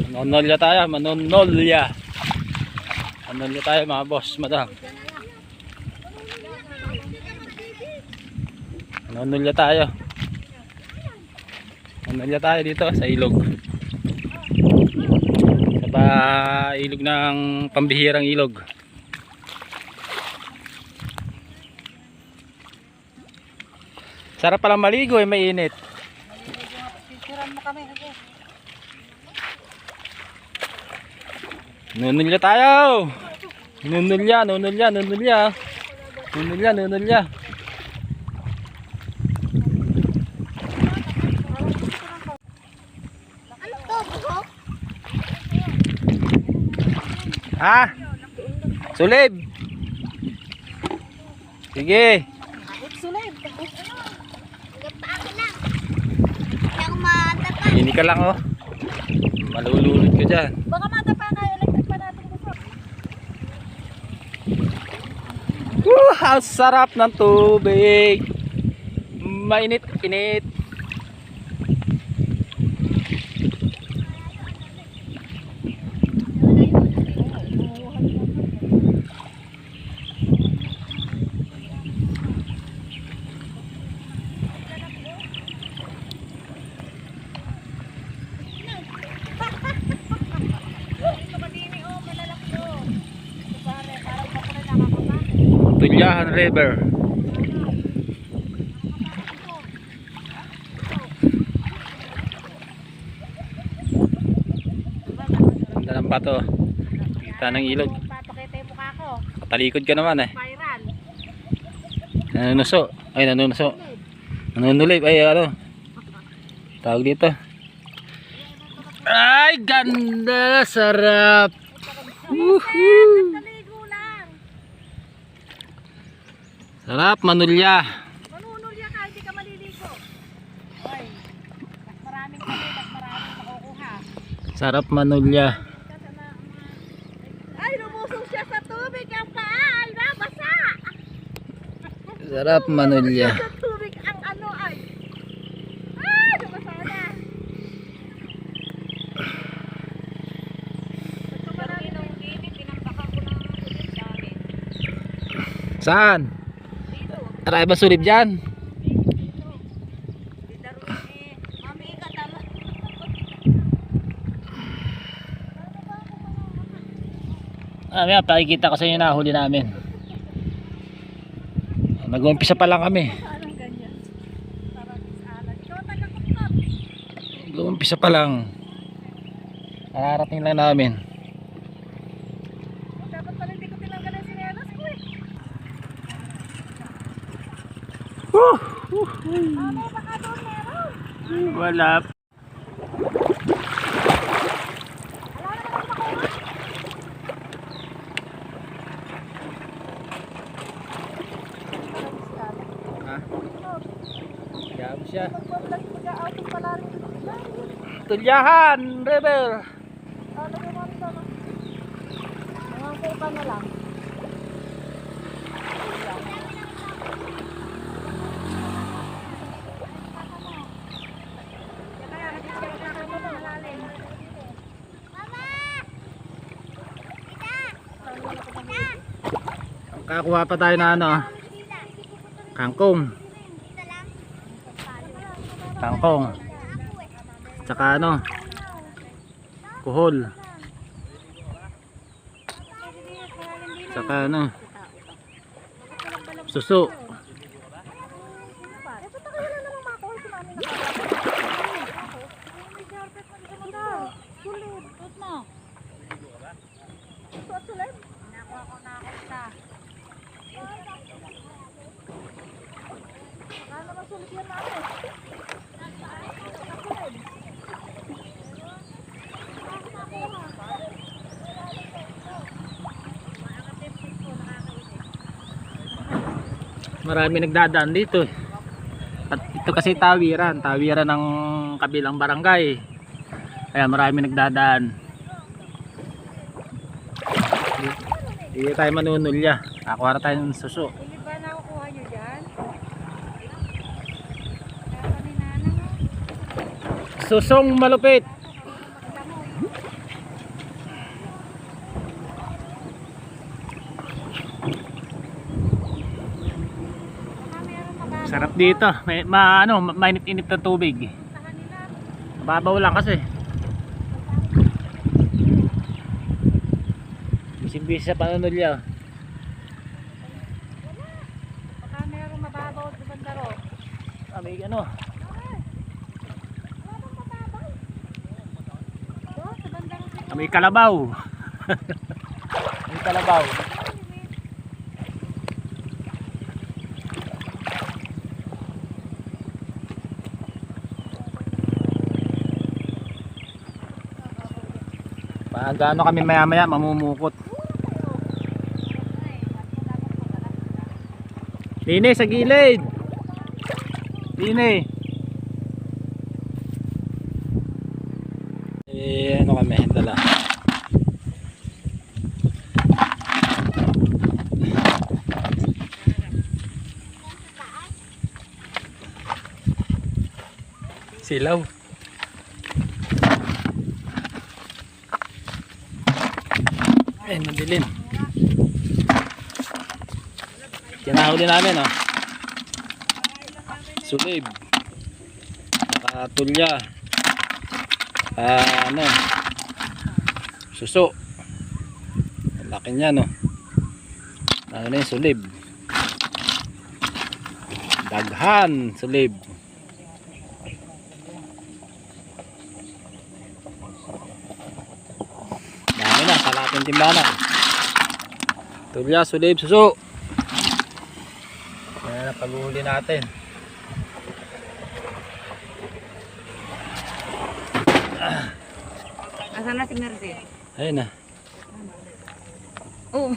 Manonolya tayo, manonolya. Manonolya tayo mga boss, madam. Manonolya tayo. Manonolya tayo dito sa ilog. Sa ilog ng pambihirang ilog. Sarap palang maligo, mainit. Nunulya tayo. Nunulya. Ha? Sulib. Sige. Sulib. Hindi ka lang oh. Malulunod ka dyan. Baka matapa na electric pa natin gusto. Ang sarap ng tubig. Mainit-init. Tulyahan River. Ganda ng pato. Kita ng ilog. Papakita yung mukha ko. Talikod ka naman eh. Viral. Nanunuso. Ay nanunuso. Nanunulib. Ay ano. Tawag dito. Ay ganda. Sarap. Woohoo. Sarap manulya. Manunulya ka, hindi ka maliligo. Oy, mas maraming kami, mas maraming makukuha. Sarap manulya. Ay, lumusong siya sa tubig. Ang paa ay nabasa. Sarap manulya. Sa tubig ang ano ay. Ay, nabasa na. Pagkamarami ng init, pinambakan ko ng tubig dami. Saan? Aray ba sulib dyan? May pakikita ko sa inyo na huli namin. Nag-uumpisa pa lang kami. Nag-uumpisa pa lang. Nakarating lang namin. Dapat pala hindi ko tinanggal ang sinelas ko eh. Baka doon meron. Wala. Gabo siya. Tulyahan River. Pa na lang. Kakuha pa tayo na ano. Kangkong. Kangkong. Tsaka ano. Kuhol. Tsaka ano. Suso. Marami nagdadaan dito eh. At ito kasi tawiran ng kabilang barangay. Kaya marami nagdadaan. Hindi tayo manunulya. Nakuha na tayo ng suso. Hindi ba nakukuha nyo dyan? Susong malupit. dito. May mainit-init na tubig. Puntahan nila. Mababaw lang kasi. Bising-bising sa panunulya. Baka merong mababaw sa bandaro. May ano. Doon, sa bandaro. May kalabaw. May kalabaw. Pag ano kami maya-maya mamumukot. Dine sa gilid. Dine. Ano kami dala. Silaw. Ay, madilim. Kinahuli namin, oh. Sulib. Tulya. Ano? Suso. Laki niya, no. Ano yung sulib? Daghan, sulib. Dami na, kalating timbangan. Tulya, sulib, suso. Ayan ang paghuhuli natin. Asan na si Mercy? Ayun na. Oo.